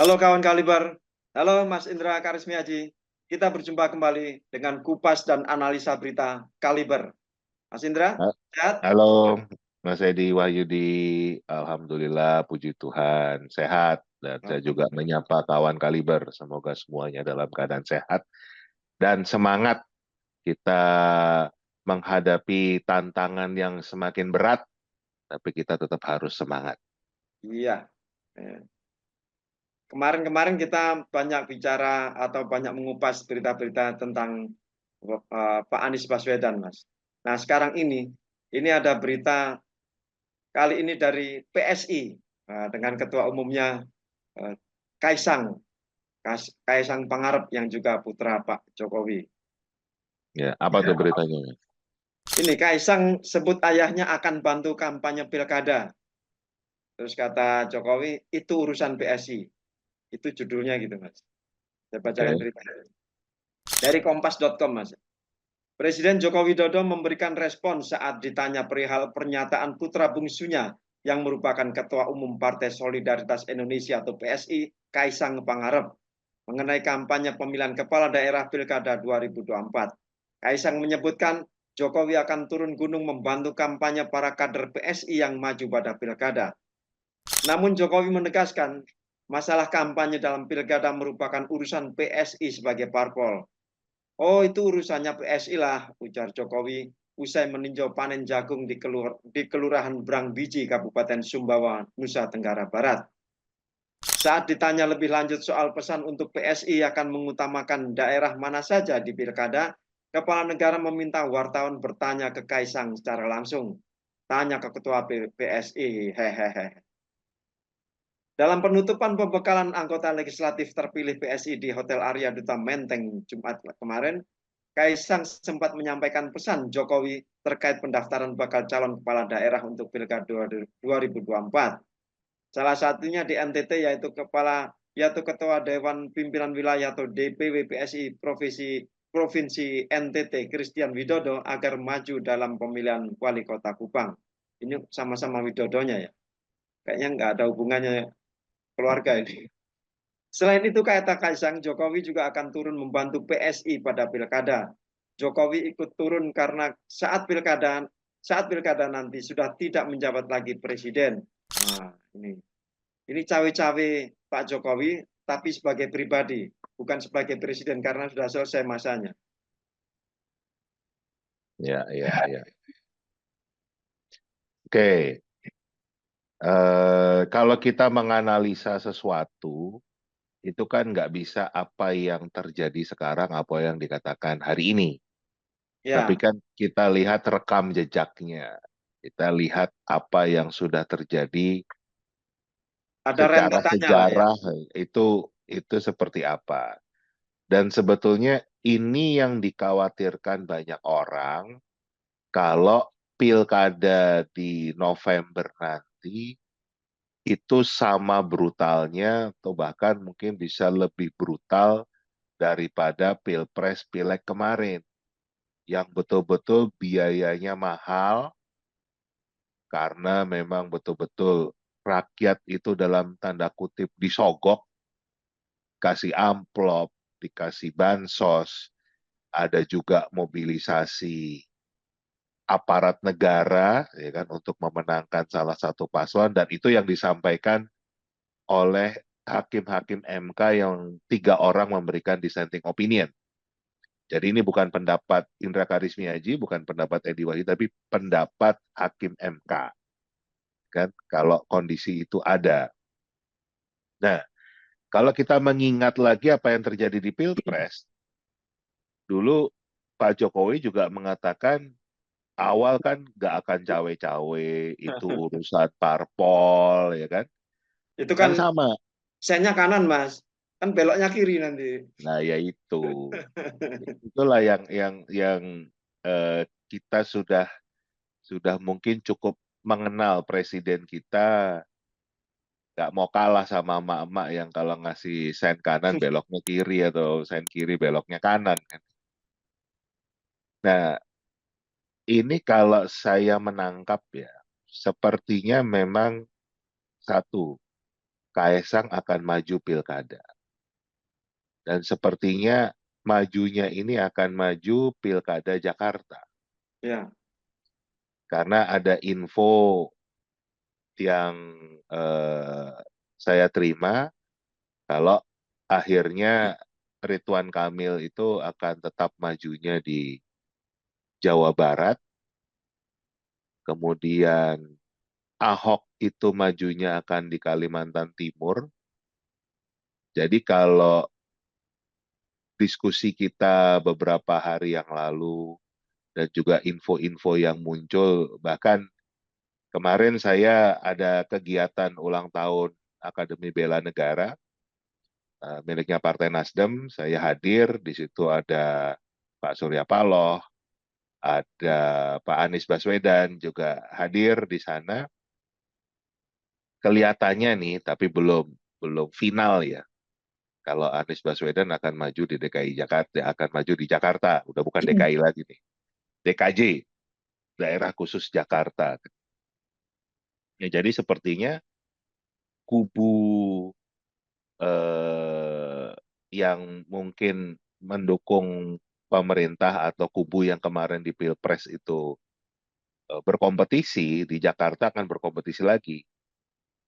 Halo kawan Kaliber, halo Mas Indra Karismiaji. Kita berjumpa kembali dengan kupas dan analisa berita Kaliber. Mas Indra, Ha- sehat? Halo, Mas Edi Wahyudi. Alhamdulillah, puji Tuhan, sehat. Dan saya juga Alhamdulillah. menyapa kawan Kaliber. Semoga semuanya dalam keadaan sehat dan semangat kita menghadapi tantangan yang semakin berat, tapi kita tetap harus semangat. Iya. Eh, Kemarin-kemarin kita banyak bicara atau banyak mengupas berita-berita tentang Pak Anies Baswedan, Mas. Nah, sekarang ini ada berita kali ini dari PSI dengan ketua umumnya eh, Kaisang, Kaisang Pangarep yang juga putra Pak Jokowi. Ya, apa tuh beritanya? Ini Kaisang sebut ayahnya akan bantu kampanye pilkada. Terus kata Jokowi, itu urusan PSI. Itu judulnya gitu, Mas. Saya bacakan Oke. beritanya. Dari kompas.com, Mas. Presiden Joko Widodo memberikan respon saat ditanya perihal pernyataan putra bungsunya yang merupakan Ketua Umum Partai Solidaritas Indonesia atau PSI, Kaisang Pangarep, mengenai kampanye pemilihan kepala daerah Pilkada 2024. Kaisang menyebutkan Jokowi akan turun gunung membantu kampanye para kader PSI yang maju pada pilkada. Namun Jokowi menegaskan masalah kampanye dalam pilkada merupakan urusan PSI sebagai parpol. Oh, itu urusannya PSI lah, ujar Jokowi usai meninjau panen jagung di Kelurahan Brangbiji, Kabupaten Sumbawa, Nusa Tenggara Barat. Saat ditanya lebih lanjut soal pesan untuk PSI akan mengutamakan daerah mana saja di pilkada, Kepala Negara meminta wartawan bertanya ke Kaisang secara langsung. Tanya ke Ketua PSI, hehehe. Dalam penutupan pembekalan anggota legislatif terpilih PSI di Hotel Arya Duta Menteng Jumat kemarin, Kaisang sempat menyampaikan pesan Jokowi terkait pendaftaran bakal calon kepala daerah untuk Pilkada 2024. Salah satunya di NTT yaitu Ketua Dewan Pimpinan Wilayah atau DPW PSI Provinsi NTT Christian Widodo agar maju dalam pemilihan wali kota Kupang. Ini sama-sama Widodonya ya. Kayaknya nggak ada hubungannya keluarga ini. Selain itu, kata Kaisang, Jokowi juga akan turun membantu PSI pada pilkada. Jokowi ikut turun karena saat pilkada nanti sudah tidak menjabat lagi presiden. Nah, ini cawe-cawe Pak Jokowi, tapi sebagai pribadi, bukan sebagai presiden karena sudah selesai masanya. Ya, ya, ya. Oke. Kalau kita menganalisa sesuatu, itu kan nggak bisa apa yang terjadi sekarang, apa yang dikatakan hari ini. Tapi Ya, kan kita lihat rekam jejaknya. Kita lihat apa yang sudah terjadi ada secara rentetannya lah ya. sejarah itu seperti apa. Dan sebetulnya ini yang dikhawatirkan banyak orang kalau pilkada di November nanti itu sama brutalnya atau bahkan mungkin bisa lebih brutal daripada pilpres pileg kemarin yang betul-betul biayanya mahal karena memang betul-betul rakyat itu dalam tanda kutip disogok, kasih amplop, dikasih bansos, ada juga mobilisasi aparat negara ya kan untuk memenangkan salah satu paslon dan itu yang disampaikan oleh hakim-hakim MK yang 3 orang memberikan dissenting opinion. Jadi ini bukan pendapat Indra Karismiaji, bukan pendapat Edi Wahid, tapi pendapat hakim MK. Kan kalau kondisi itu ada. Nah, kalau kita mengingat lagi apa yang terjadi di Pilpres, dulu Pak Jokowi juga mengatakan awal kan nggak akan cawe-cawe, itu urusan parpol, ya kan? Itu kan Kan sama. sennya kanan, Mas. Kan beloknya kiri nanti. Nah, ya itu. Itulah yang kita sudah mungkin cukup mengenal presiden kita, nggak mau kalah sama emak-emak yang kalau ngasih sen kanan beloknya kiri atau sen kiri beloknya kanan kan. Nah, ini kalau saya menangkap ya, sepertinya memang satu, Kaisang akan maju pilkada. Dan sepertinya majunya ini akan maju pilkada Jakarta. Ya. Karena ada info yang saya terima kalau akhirnya Ridwan Kamil itu akan tetap majunya di Jawa Barat, kemudian Ahok itu majunya akan di Kalimantan Timur. Jadi kalau diskusi kita beberapa hari yang lalu dan juga info-info yang muncul, bahkan kemarin saya ada kegiatan ulang tahun Akademi Bela Negara miliknya Partai Nasdem, saya hadir, di situ ada Pak Surya Paloh, ada Pak Anies Baswedan juga hadir di sana. Kelihatannya nih, tapi belum belum final ya. Kalau Anies Baswedan akan maju di DKI Jakarta, akan maju di Jakarta, udah bukan DKI lagi nih. DKJ, Daerah Khusus Jakarta. Ya, jadi sepertinya kubu eh, yang mungkin mendukung pemerintah atau kubu yang kemarin di Pilpres itu berkompetisi di Jakarta akan berkompetisi lagi.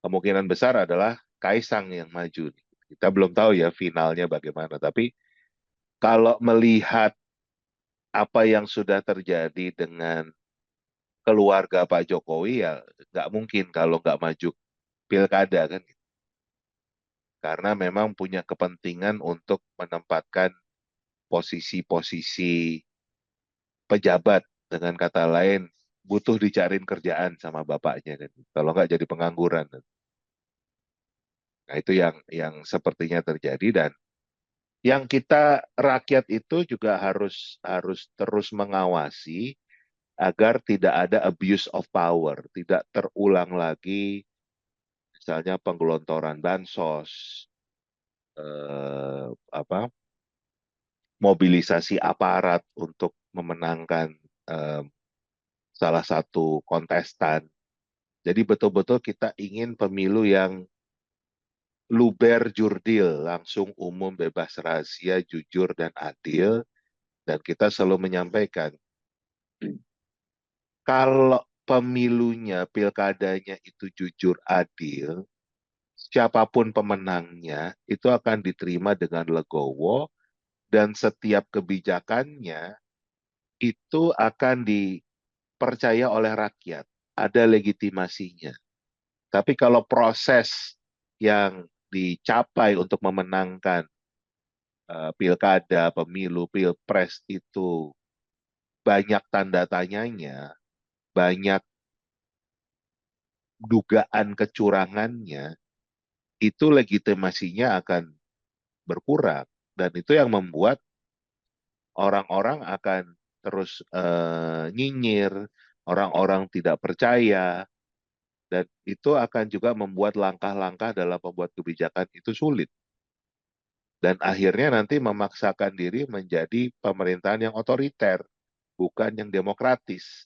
Kemungkinan besar adalah Kaisang yang maju. Kita belum tahu ya finalnya bagaimana. Tapi kalau melihat apa yang sudah terjadi dengan keluarga Pak Jokowi ya nggak mungkin kalau nggak maju pilkada kan. Karena memang punya kepentingan untuk menempatkan posisi-posisi pejabat, dengan kata lain butuh dicariin kerjaan sama bapaknya kan. Kalau nggak jadi pengangguran. Nah, itu yang sepertinya terjadi dan yang kita rakyat itu juga harus harus terus mengawasi agar tidak ada abuse of power, tidak terulang lagi misalnya penggelontoran bansos, apa mobilisasi aparat untuk memenangkan eh, salah satu kontestan. Jadi betul-betul kita ingin pemilu yang luber jurdil, langsung umum, bebas rahasia, jujur dan adil. Dan kita selalu menyampaikan, kalau pemilunya, pilkadanya itu jujur adil, siapapun pemenangnya itu akan diterima dengan legowo dan setiap kebijakannya itu akan dipercaya oleh rakyat, ada legitimasinya. Tapi kalau proses yang dicapai untuk memenangkan pilkada, pemilu, pilpres itu banyak tanda tanyanya, banyak dugaan kecurangannya, itu legitimasinya akan berkurang. Dan itu yang membuat orang-orang akan terus nyinyir, orang-orang tidak percaya, dan itu akan juga membuat langkah-langkah dalam membuat kebijakan itu sulit. Dan akhirnya nanti memaksakan diri menjadi pemerintahan yang otoriter, bukan yang demokratis.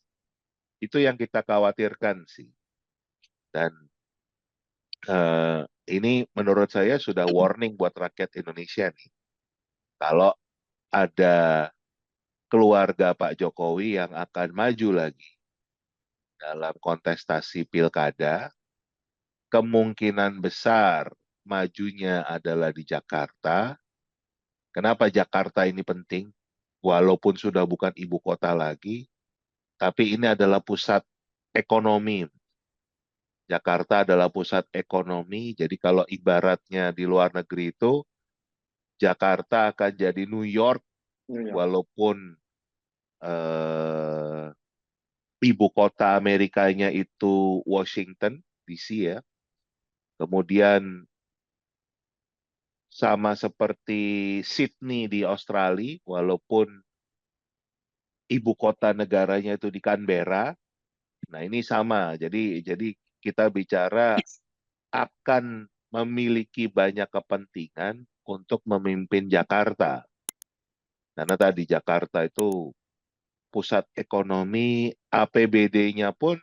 Itu yang kita khawatirkan sih. Dan ini menurut saya sudah warning buat rakyat Indonesia nih. Kalau ada keluarga Pak Jokowi yang akan maju lagi dalam kontestasi pilkada, kemungkinan besar majunya adalah di Jakarta. Kenapa Jakarta ini penting? Walaupun sudah bukan ibu kota lagi, tapi ini adalah pusat ekonomi. Jakarta adalah pusat ekonomi, jadi kalau ibaratnya di luar negeri itu, Jakarta akan jadi New York, Ya. walaupun eh, ibu kota Amerikanya itu Washington DC ya. Kemudian sama seperti Sydney di Australia, walaupun ibu kota negaranya itu di Canberra. Nah, ini sama. Jadi kita bicara akan memiliki banyak kepentingan untuk memimpin Jakarta. Karena tadi Jakarta itu pusat ekonomi, APBD-nya pun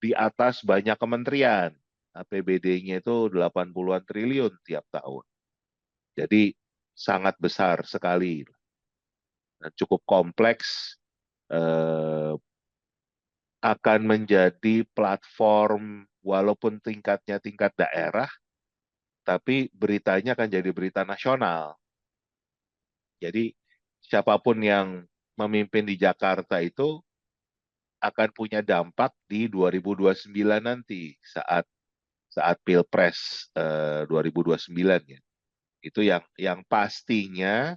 di atas banyak kementerian. APBD-nya itu 80-an triliun tiap tahun. Jadi sangat besar sekali dan cukup kompleks, eh, akan menjadi platform walaupun tingkatnya tingkat daerah, tapi beritanya akan jadi berita nasional. Jadi siapapun yang memimpin di Jakarta itu akan punya dampak di 2029 nanti saat saat Pilpres 2029 ya. Itu yang pastinya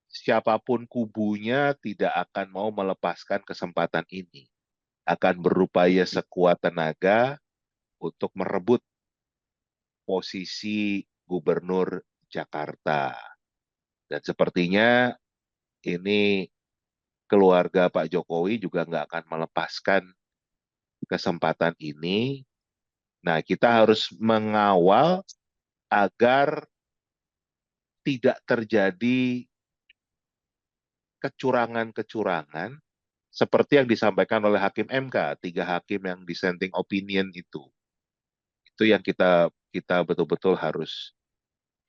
siapapun kubunya tidak akan mau melepaskan kesempatan ini. Akan berupaya sekuat tenaga untuk merebut posisi gubernur Jakarta. Dan sepertinya ini keluarga Pak Jokowi juga nggak akan melepaskan kesempatan ini. Nah, kita harus mengawal agar tidak terjadi kecurangan-kecurangan seperti yang disampaikan oleh Hakim MK, 3 hakim yang dissenting opinion itu. Itu yang kita kita betul-betul harus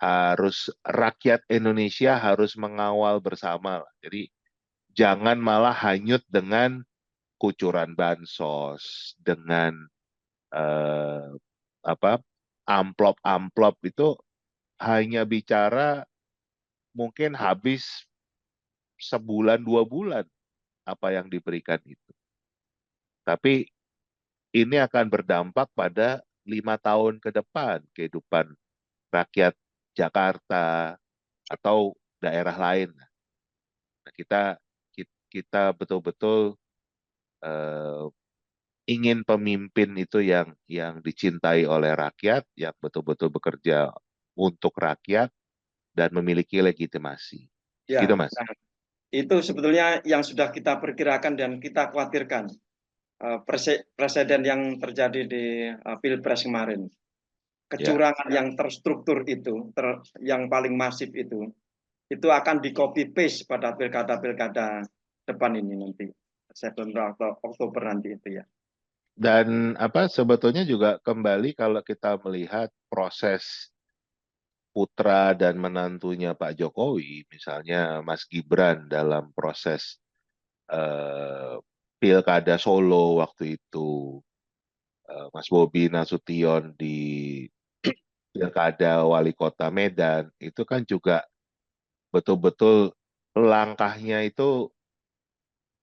harus rakyat Indonesia harus mengawal bersama. Jadi jangan malah hanyut dengan kucuran bansos, dengan eh, apa amplop-amplop itu hanya bicara mungkin habis sebulan 2 bulan apa yang diberikan itu. Tapi ini akan berdampak pada 5 tahun ke depan kehidupan rakyat Jakarta atau daerah lain. Nah, kita betul-betul eh, ingin pemimpin itu yang dicintai oleh rakyat, yang betul-betul bekerja untuk rakyat dan memiliki legitimasi. Gitu, Ya, Mas. nah, itu sebetulnya yang sudah kita perkirakan dan kita khawatirkan. Presiden yang terjadi di Pilpres kemarin, Ya. kecurangan yang terstruktur itu, yang paling masif itu akan di copy paste pada pilkada-pilkada depan ini nanti, September atau Oktober nanti itu ya. Dan sebetulnya juga kembali kalau kita melihat proses putra dan menantunya Pak Jokowi, misalnya Mas Gibran dalam proses eh, Pilkada Solo waktu itu, Mas Bobi Nasution di Pilkada Wali Kota Medan, itu kan juga betul-betul langkahnya itu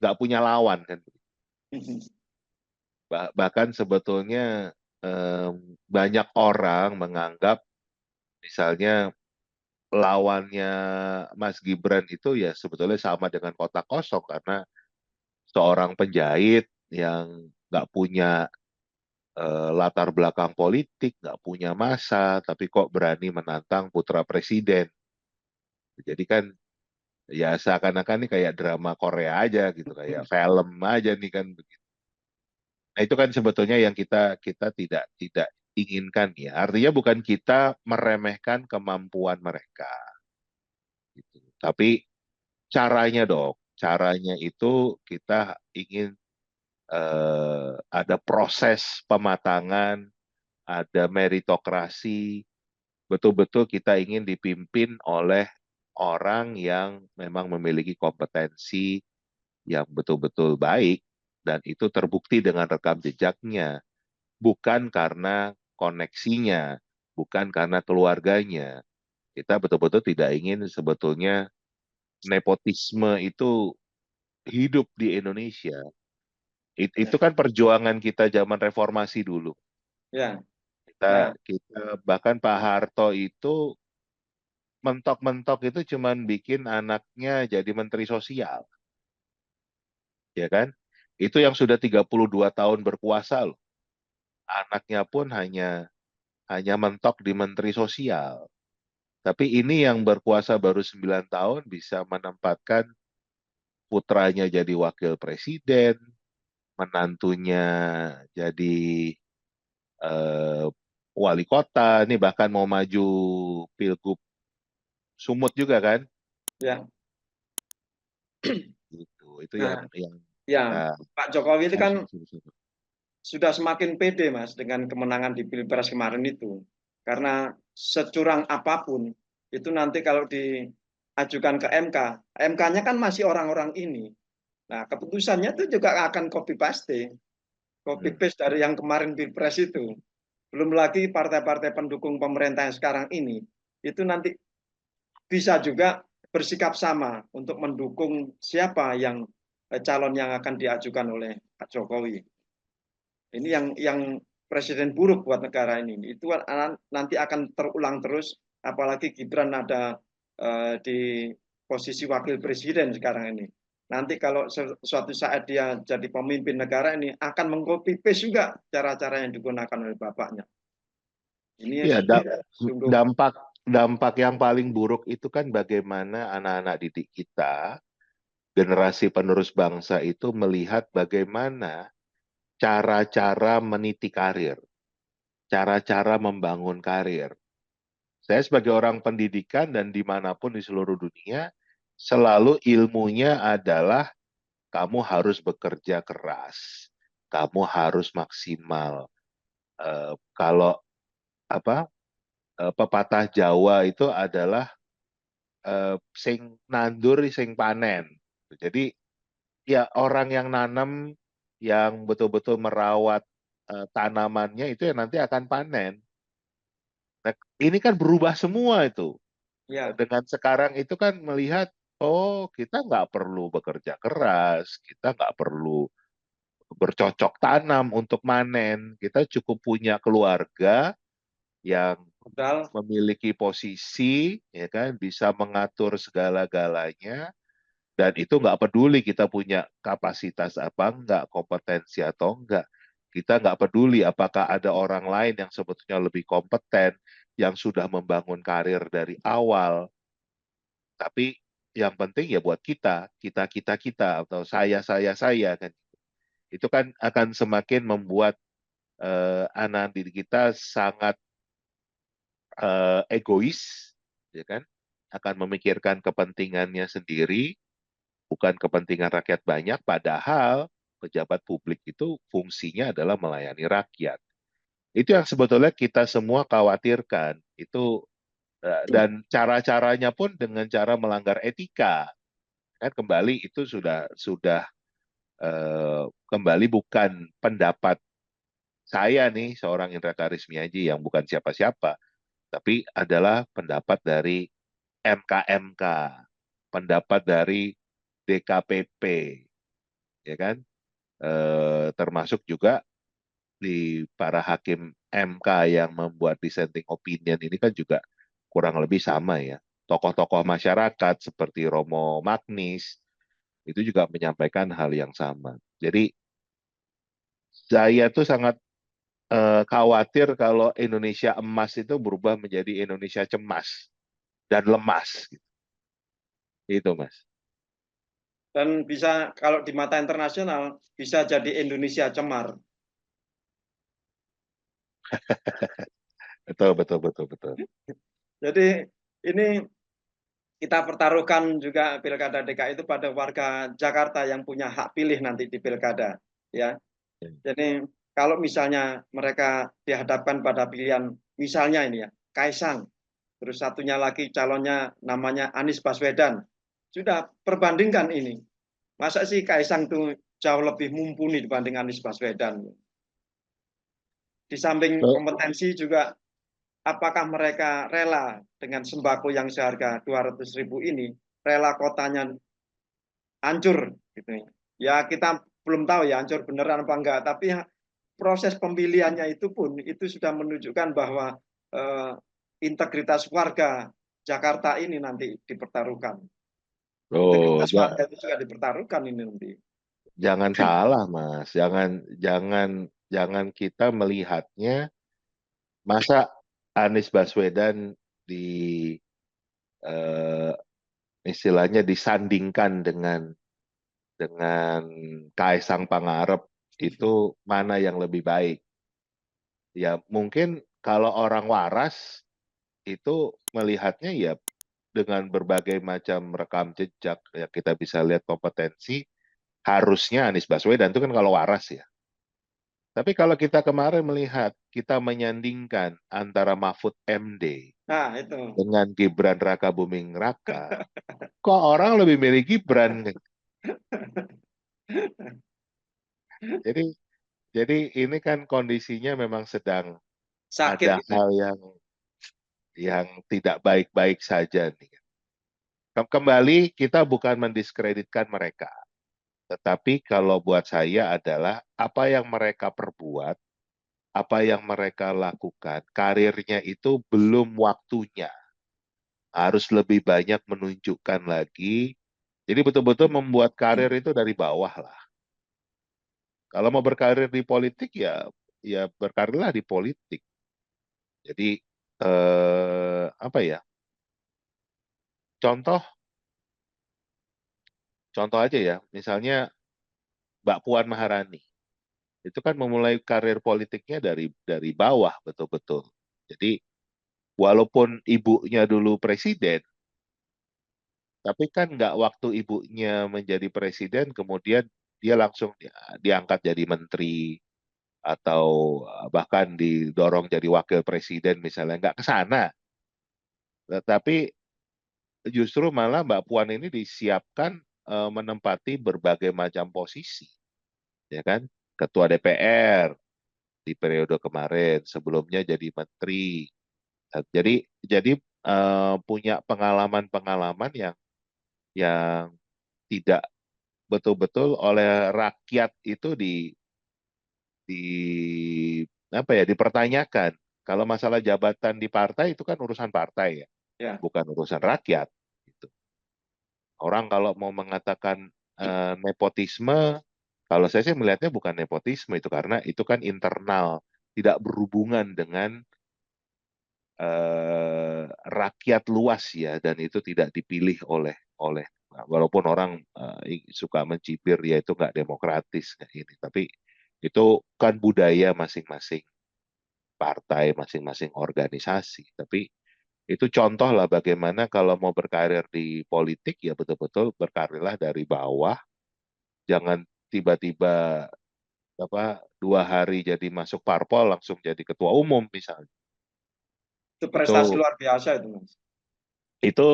nggak punya lawan kan. Bahkan sebetulnya banyak orang menganggap misalnya lawannya Mas Gibran itu ya sebetulnya sama dengan kota kosong karena seorang penjahit yang nggak punya latar belakang politik, nggak punya masa, tapi kok berani menantang putra presiden. Jadi kan ya seakan-akan ini kayak drama Korea aja gitu, kayak film aja nih kan. Nah itu kan sebetulnya yang kita kita tidak tidak inginkan ya. Artinya bukan kita meremehkan kemampuan mereka, gitu. Tapi caranya dong, caranya itu kita ingin ada proses pematangan, ada meritokrasi, betul-betul kita ingin dipimpin oleh orang yang memang memiliki kompetensi yang betul-betul baik dan itu terbukti dengan rekam jejaknya, bukan karena koneksinya, bukan karena keluarganya. Kita betul-betul tidak ingin sebetulnya nepotisme itu hidup di Indonesia. Itu kan perjuangan kita zaman reformasi dulu. Ya, Kita nah, kita bahkan Pak Harto itu mentok-mentok itu cuman bikin anaknya jadi menteri sosial, ya kan? Itu yang sudah 32 tahun berkuasa loh. Anaknya pun hanya hanya mentok di menteri sosial. Tapi ini yang berkuasa baru 9 tahun bisa menempatkan putranya jadi wakil presiden, menantunya jadi eh, wali kota, ini bahkan mau maju Pilgub Sumut juga kan? ya, Gitu. Itu yang nah, yang ya, kita Pak Jokowi itu harus kan bersama. sudah semakin pede Mas dengan kemenangan di Pilpres kemarin itu. Karena securang apapun itu nanti kalau diajukan ke MK, MK-nya kan masih orang-orang ini. Nah, keputusannya itu juga akan copy Hmm. paste dari yang kemarin Pilpres itu. Belum lagi partai-partai pendukung pemerintah yang sekarang ini, itu nanti bisa juga bersikap sama untuk mendukung siapa yang calon yang akan diajukan oleh Pak Jokowi. Ini yang presiden buruk buat negara ini. Itu nanti akan terulang terus, apalagi Gibran ada di posisi wakil presiden sekarang ini. Nanti kalau suatu saat dia jadi pemimpin negara ini akan mengcopy paste juga cara-cara yang digunakan oleh bapaknya. Ini Ya, sungguh dampak dampak yang paling buruk itu kan bagaimana anak-anak didik kita, generasi penerus bangsa itu melihat bagaimana cara-cara meniti karir, cara-cara membangun karir. Saya sebagai orang pendidikan dan dimanapun di seluruh dunia, selalu ilmunya adalah kamu harus bekerja keras, kamu harus maksimal. Kalau apa pepatah Jawa itu adalah sing nandur sing panen. Jadi ya orang yang nanam, yang betul-betul merawat tanamannya itu yang nanti akan panen. Nah, ini kan berubah semua itu. ya. Dengan sekarang itu kan melihat, oh kita nggak perlu bekerja keras, kita nggak perlu bercocok tanam untuk manen. Kita cukup punya keluarga yang Modal. memiliki posisi, ya kan, bisa mengatur segala-galanya, dan itu nggak peduli kita punya kapasitas apa enggak, kompetensi atau enggak. Kita nggak peduli apakah ada orang lain yang sebetulnya lebih kompeten, yang sudah membangun karir dari awal. Tapi yang penting ya buat kita atau saya kan. Itu kan akan semakin membuat anak didik kita sangat egois, ya kan? Akan memikirkan kepentingannya sendiri, bukan kepentingan rakyat banyak, padahal pejabat publik itu fungsinya adalah melayani rakyat. Itu yang sebetulnya kita semua khawatirkan. Itu dan cara-caranya pun dengan cara melanggar etika. Kan kembali itu sudah kembali bukan pendapat saya nih seorang Indra Karismiaji yang bukan siapa-siapa, tapi adalah pendapat dari MK-MK, pendapat dari DKPP, ya kan? Termasuk juga di para hakim MK yang membuat dissenting opinion ini kan juga kurang lebih sama ya. Tokoh-tokoh masyarakat seperti Romo Magnis itu juga menyampaikan hal yang sama. Jadi saya tuh sangat khawatir kalau Indonesia emas itu berubah menjadi Indonesia cemas dan lemas. Gitu. Itu, Mas. Dan bisa kalau di mata internasional bisa jadi Indonesia cemar. Betul, betul, betul, betul. Jadi ini kita pertaruhkan juga pilkada DKI itu pada warga Jakarta yang punya hak pilih nanti di pilkada, ya. Jadi kalau misalnya mereka dihadapkan pada pilihan, misalnya ini ya, Kaisang, terus satunya lagi calonnya namanya Anies Baswedan, sudah perbandingkan ini. Masa sih Kaisang tuh jauh lebih mumpuni dibanding Anies Baswedan? Di samping So, kompetensi juga, apakah mereka rela dengan sembako yang seharga 200.000 ini, rela kotanya hancur gitu ya. Ya kita belum tahu ya hancur beneran apa enggak, tapi proses pemilihannya itu pun itu sudah menunjukkan bahwa eh, integritas warga Jakarta ini nanti dipertaruhkan. oh, Integritas warga itu juga dipertaruhkan ini nanti. jangan salah, Mas. Jangan jangan jangan kita melihatnya masa Anies Baswedan di eh, istilahnya disandingkan dengan Kaisang Pangarep itu mana yang lebih baik. Ya mungkin kalau orang waras itu melihatnya ya dengan berbagai macam rekam jejak ya kita bisa lihat kompetensi harusnya Anies Baswedan itu kan kalau waras ya Tapi kalau kita kemarin melihat, kita menyandingkan antara Mahfud MD Nah, itu. dengan Gibran Raka Buming Raka, kok orang lebih milih Gibran? Jadi, jadi ini kan kondisinya memang sedang Sakit ada gitu. hal yang tidak baik-baik saja nih. Kembali kita bukan mendiskreditkan mereka, tetapi kalau buat saya adalah apa yang mereka perbuat, apa yang mereka lakukan, karirnya itu belum waktunya. Harus lebih banyak menunjukkan lagi. Jadi betul-betul membuat karir itu dari bawah lah. Kalau mau berkarir di politik ya berkarirlah di politik. Jadi apa ya? Contoh contoh aja ya, misalnya Mbak Puan Maharani. Itu kan memulai karir politiknya dari bawah betul-betul. Jadi walaupun ibunya dulu presiden, tapi kan nggak waktu ibunya menjadi presiden, kemudian dia langsung diangkat jadi menteri atau bahkan didorong jadi wakil presiden misalnya, nggak ke sana. Tetapi justru malah Mbak Puan ini disiapkan menempati berbagai macam posisi, ya kan? Ketua DPR di periode kemarin, sebelumnya jadi menteri. Jadi punya pengalaman-pengalaman yang tidak betul-betul oleh rakyat itu di apa ya dipertanyakan. Kalau masalah jabatan di partai itu kan urusan partai ya, Ya. bukan urusan rakyat. Gitu. Orang kalau mau mengatakan nepotisme, kalau saya sih melihatnya bukan nepotisme itu karena itu kan internal, tidak berhubungan dengan rakyat luas ya, dan itu tidak dipilih oleh walaupun orang suka mencibir ya itu nggak demokratis kayak ini, tapi itu kan budaya masing-masing partai, masing-masing organisasi. Tapi itu contoh lah bagaimana kalau mau berkarir di politik ya betul-betul berkarirlah dari bawah, jangan tiba-tiba apa 2 hari jadi masuk parpol langsung jadi ketua umum misalnya. Itu prestasi Itu luar biasa itu, Mas. itu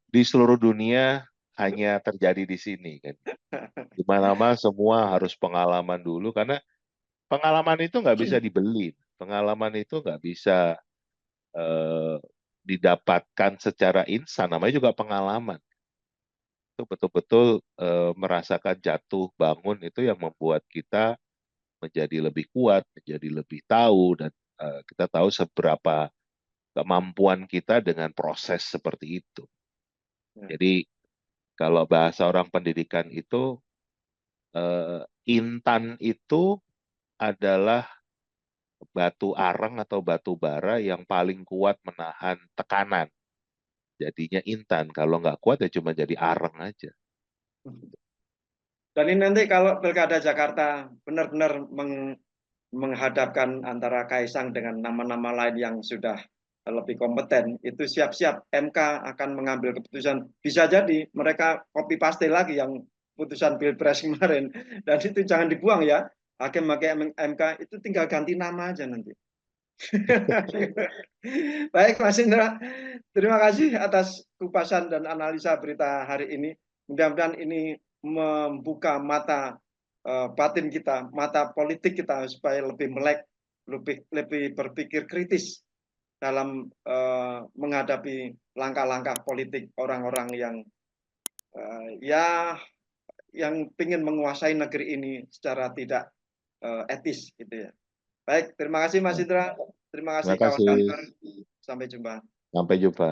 di seluruh dunia hanya terjadi di sini kan. Di mana-mana semua harus pengalaman dulu karena pengalaman itu nggak bisa dibeli, pengalaman itu nggak bisa eh, didapatkan secara instan. Namanya juga pengalaman. Itu betul-betul merasakan jatuh bangun itu yang membuat kita menjadi lebih kuat, menjadi lebih tahu dan kita tahu seberapa kemampuan kita dengan proses seperti itu. Ya. Jadi kalau bahasa orang pendidikan itu intan itu adalah batu arang atau batu bara yang paling kuat menahan tekanan. Jadinya intan. Kalau nggak kuat ya cuma jadi arang aja. Dan ini nanti kalau Pilkada Jakarta benar-benar menghadapkan antara Kaisang dengan nama-nama lain yang sudah lebih kompeten, itu siap-siap MK akan mengambil keputusan. Bisa jadi mereka copy paste lagi yang putusan Pilpres kemarin. Dan itu jangan dibuang ya. Hakim-hakim MK itu tinggal ganti nama aja nanti. Baik, Mas Indra. Terima kasih atas kupasan dan analisa berita hari ini. Mudah-mudahan ini membuka mata batin kita, mata politik kita supaya lebih melek, lebih berpikir kritis dalam menghadapi langkah-langkah politik orang-orang yang ya yang ingin menguasai negeri ini secara tidak etis gitu ya. Baik, terima kasih Mas Indra. Terima Terima kasih kawan-kawan. kasih. Sampai jumpa. Sampai jumpa.